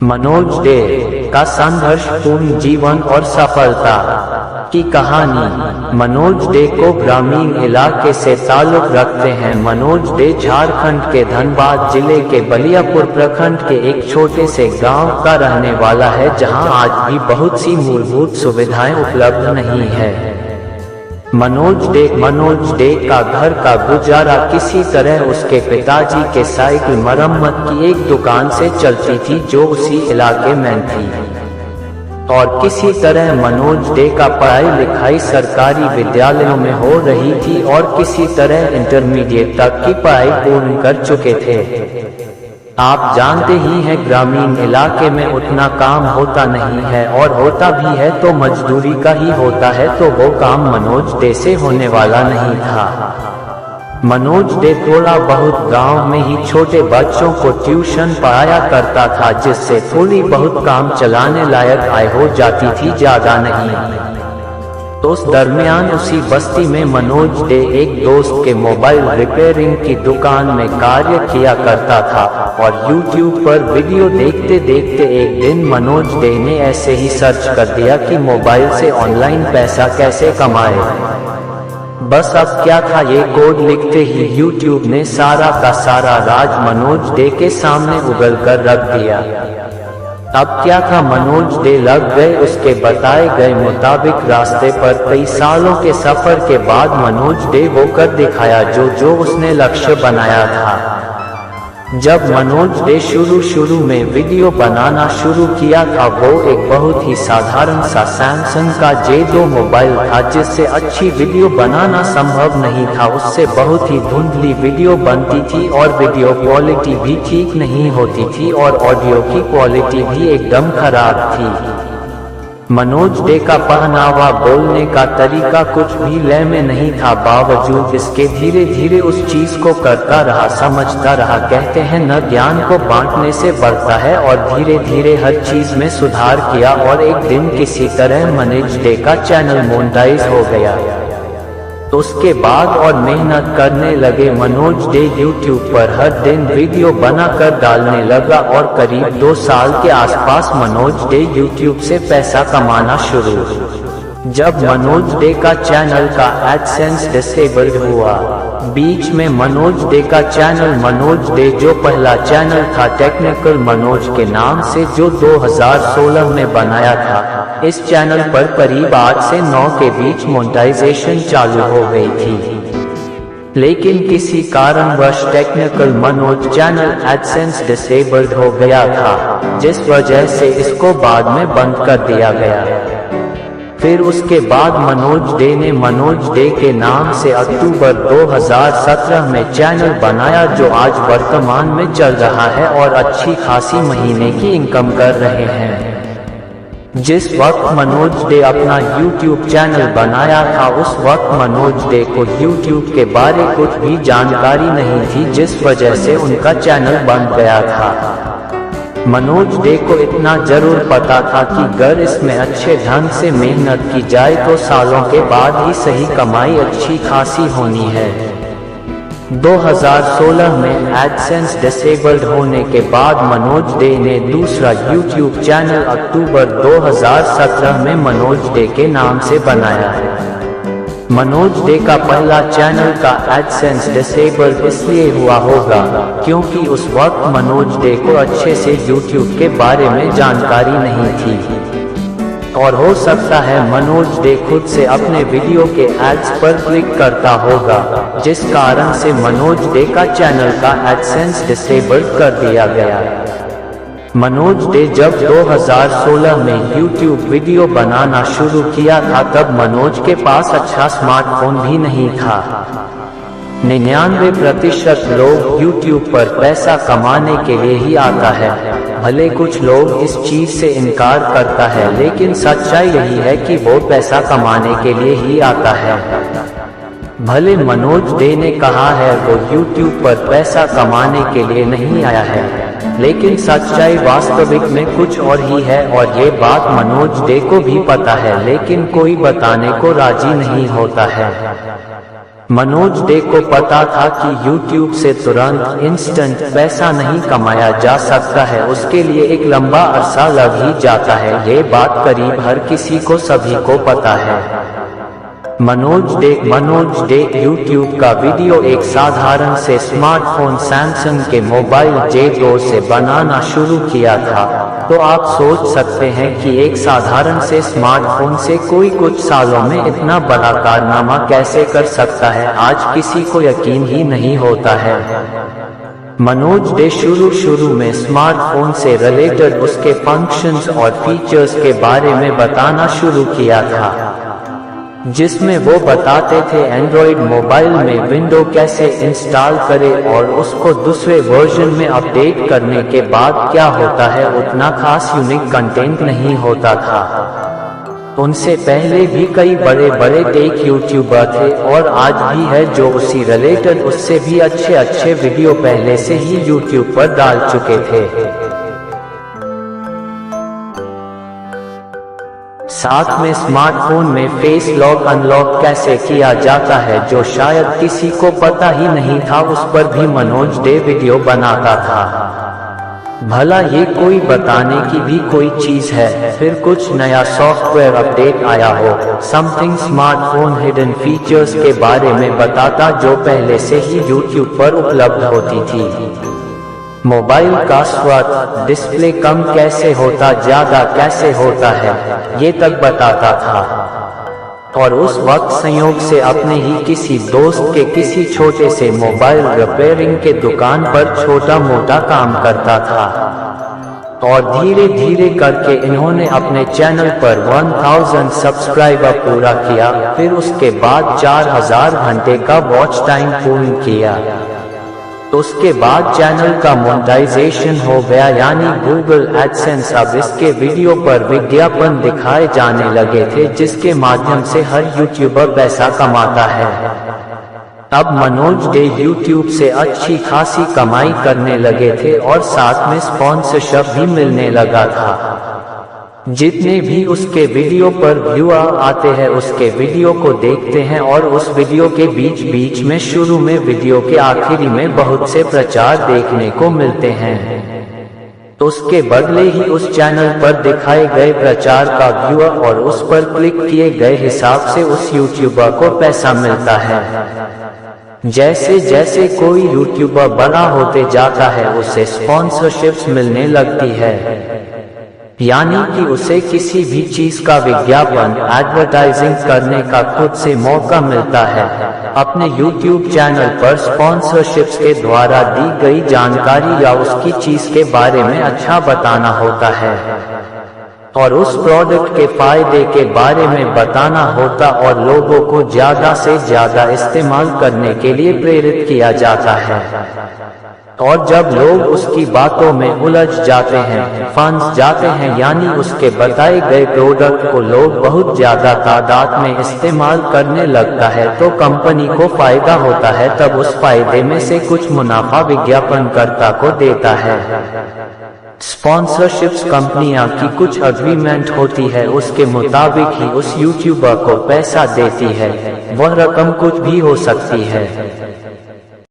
Manoj day का संघर्षपूर्ण जीवन और सफलता की कहानी। मनोज डे को ग्रामीण इलाके से ताल्लुक रखते हैं। मनोज डे झारखंड के धनबाद जिले के बलियापुर प्रखंड के एक छोटे से गांव का रहने वाला है, जहां आज भी बहुत सी मूलभूत सुविधाएं उपलब्ध नहीं है। मनोज डे का घर का गुजारा किसी तरह उसके पिताजी के साइकिल मरम्मत की एक दुकान से चलती थी, जो उसी इलाके में थी, और किसी तरह मनोज डे का पढ़ाई लिखाई सरकारी विद्यालयों में हो रही थी और किसी तरह इंटरमीडिएट तक की पढ़ाई पूर्ण कर चुके थे। आप जानते ही हैं, ग्रामीण इलाके में उतना काम होता नहीं है, और होता भी है तो मजदूरी का ही होता है, तो वो काम मनोज डे से होने वाला नहीं था। मनोज डे थोड़ा बहुत गांव में ही छोटे बच्चों को ट्यूशन पढ़ाया करता था, जिससे थोड़ी बहुत काम चलाने लायक आय हो जाती थी, ज्यादा नहीं। तो उस दरमियान उसी बस्ती में मनोज डे एक दोस्त के मोबाइल रिपेयरिंग की दुकान में कार्य किया करता था, और YouTube पर वीडियो देखते देखते एक दिन मनोज डे ने ऐसे ही सर्च कर दिया कि मोबाइल से ऑनलाइन पैसा कैसे कमाए। बस अब क्या था, ये कोड लिखते ही YouTube ने सारा का सारा राज मनोज डे के सामने उगल कर रख दिया। अब क्या था, मनोज डे लग गए उसके बताए गए मुताबिक रास्ते पर। कई सालों के सफर के बाद मनोज डे वो कर दिखाया जो उसने लक्ष्य बनाया था। जब मनोज डे शुरू में वीडियो बनाना शुरू किया था, वो एक बहुत ही साधारण सा सैमसंग का J2 मोबाइल था, जिससे अच्छी वीडियो बनाना संभव नहीं था। उससे बहुत ही धुंधली वीडियो बनती थी और वीडियो क्वालिटी भी ठीक नहीं होती थी, और ऑडियो की क्वालिटी भी एकदम खराब थी। मनोज डे का पहनावा, बोलने का तरीका कुछ भी लय में नहीं था, बावजूद इसके धीरे धीरे उस चीज को करता रहा, समझता रहा। कहते हैं न ज्ञान को बांटने से बढ़ता है, और धीरे धीरे हर चीज में सुधार किया, और एक दिन किसी तरह मनोज डे का चैनल मोनेटाइज हो गया। तो उसके बाद और मेहनत करने लगे मनोज डे। YouTube पर हर दिन वीडियो बनाकर डालने लगा, और करीब 2 साल के आसपास मनोज डे YouTube से पैसा कमाना शुरू। जब मनोज डे का चैनल का एडसेंस डिसेबल्ड हुआ, बीच में मनोज डे का चैनल मनोज डे जो पहला चैनल था टेक्निकल मनोज के नाम से, जो 2016 में बनाया था, इस चैनल पर करीब 8 से 9 के बीच मोनेटाइजेशन चालू हो गई थी। लेकिन किसी कारणवश technical Manoj channel AdSense disabled हो गया था, जिस वजह से इसको बाद में बंद कर दिया गया। फिर उसके बाद मनोज डे ने मनोज डे के नाम से अक्टूबर 2017 में चैनल बनाया, जो आज वर्तमान में चल रहा है और अच्छी खासी महीने की इनकम कर रहे हैं। जिस वक्त मनोज डे अपना YouTube चैनल बनाया था, उस वक्त मनोज डे को YouTube के बारे कुछ भी जानकारी नहीं थी, जिस वजह से उनका चैनल बंद गया था। मनोज डे को इतना जरूर पता था कि अगर इसमें अच्छे ढंग से मेहनत की जाए तो सालों के बाद ही सही कमाई अच्छी खासी होनी है। 2016 में एडसेंस डिसेबल्ड होने के बाद मनोज डे ने दूसरा YouTube चैनल अक्टूबर 2017 में मनोज डे के नाम से बनाया। मनोज डे का पहला चैनल का एडसेंस डिसेबल्ड इसलिए हुआ होगा क्योंकि उस वक्त मनोज डे को अच्छे से YouTube के बारे में जानकारी नहीं थी, और हो सकता है मनोज डे खुद से अपने वीडियो के एड्स पर क्लिक करता होगा, जिस कारण से मनोज डे का चैनल का एडसेंस डिसेबल्ड कर दिया गया। मनोज डे जब 2016 में YouTube वीडियो बनाना शुरू किया था, तब मनोज के पास अच्छा स्मार्टफोन भी नहीं था। 99% लोग YouTube पर पैसा कमाने के लिए ही आता है। भले कुछ लोग इस चीज से इनकार करता है, लेकिन सच्चाई यही है कि वो पैसा कमाने के लिए ही आता है। भले मनोज डे ने कहा है वो YouTube पर पैसा कमाने के लिए नहीं आया है, लेकिन सच्चाई वास्तविक में कुछ और ही है, और ये बात मनोज डे को भी पता है, लेकिन कोई बताने को राजी नहीं होता है। मनोज डे को पता था कि YouTube से तुरंत इंस्टेंट पैसा नहीं कमाया जा सकता है, उसके लिए एक लंबा अरसा लग ही जाता है। ये बात करीब हर किसी को सभी को पता है। मनोज डे YouTube का वीडियो एक साधारण से स्मार्टफोन सैमसंग के मोबाइल J2 से बनाना शुरू किया था। तो आप सोच सकते हैं कि एक साधारण से स्मार्टफोन से कोई कुछ सालों में इतना बड़ा कारनामा कैसे कर सकता है। आज किसी को यकीन ही नहीं होता है। मनोज डे शुरू में स्मार्टफोन से रिलेटेड उसके फंक्शंस और फीचर्स के बारे में बताना शुरू किया था, जिसमें वो बताते थे एंड्रॉइड मोबाइल में विंडो कैसे इंस्टॉल करें और उसको दूसरे वर्जन में अपडेट करने के बाद क्या होता है। उतना खास यूनिक कंटेंट नहीं होता था। उनसे पहले भी कई बड़े टेक यूट्यूबर थे और आज भी है जो उसी रिलेटेड उससे भी अच्छे वीडियो पहले से ही यूट्यूब पर डाल चुके थे। साथ में स्मार्टफोन में फेस लॉक अनलॉक कैसे किया जाता है, जो शायद किसी को पता ही नहीं था, उस पर भी मनोज डे वीडियो बनाता था। भला ये कोई बताने की भी कोई चीज है। फिर कुछ नया सॉफ्टवेयर अपडेट आया हो, समथिंग स्मार्टफोन हिडन फीचर्स के बारे में बताता जो पहले से ही यूट्यूब पर उपलब्ध होती थी। मोबाइल का स्वाद, डिस्प्ले कम कैसे होता, ज्यादा कैसे होता है, ये तक बताता था। और उस वक्त संयोग से अपने ही किसी दोस्त के किसी छोटे से मोबाइल रिपेयरिंग के दुकान पर छोटा मोटा काम करता था। और धीरे करके इन्होंने अपने चैनल पर 1000 सब्सक्राइबर पूरा किया। फिर उसके बाद 4000 घंटे का वॉच टाइम पूर्ण किया। तो उसके बाद चैनल का मोनेटाइजेशन हो गया, यानी गूगल एडसेंस। अब इसके वीडियो पर विज्ञापन दिखाए जाने लगे थे, जिसके माध्यम से हर यूट्यूबर पैसा कमाता है। अब मनोज डे यूट्यूब से अच्छी खासी कमाई करने लगे थे और साथ में स्पॉन्सरशिप भी मिलने लगा था। जितने भी उसके वीडियो पर व्यूअर आते हैं उसके वीडियो को देखते हैं और उस वीडियो के बीच में शुरू में वीडियो के आखिरी में बहुत से प्रचार देखने को मिलते हैं। तो उसके बदले ही उस चैनल पर दिखाए गए प्रचार का व्यूअर और उस पर क्लिक किए गए हिसाब से उस यूट्यूबर को पैसा मिलता है। जैसे कोई यूट्यूबर बड़ा होते जाता है उसे स्पॉन्सरशिप्स मिलने लगती है, यानी कि उसे किसी भी चीज का विज्ञापन एडवर्टाइजिंग करने का खुद से मौका मिलता है। अपने YouTube चैनल पर स्पॉन्सरशिप्स के द्वारा दी गई जानकारी या उसकी चीज के बारे में अच्छा बताना होता है और उस प्रोडक्ट के फायदे के बारे में बताना होता और लोगों को ज्यादा से ज्यादा इस्तेमाल करने के लिए प्रेरित किया जाता है। और जब लोग उसकी बातों में उलझ जाते हैं, फंस जाते हैं, यानी उसके बताए गए प्रोडक्ट को लोग बहुत ज्यादा तादाद में इस्तेमाल करने लगता है, तो कंपनी को फायदा होता है। तब उस फायदे में से कुछ मुनाफा विज्ञापनकर्ता को देता है। स्पॉन्सरशिप्स कंपनियां की कुछ अग्रीमेंट होती है, उसके मुताबिक ही उस यूट्यूबर को पैसा देती है। वह रकम कुछ भी हो सकती है।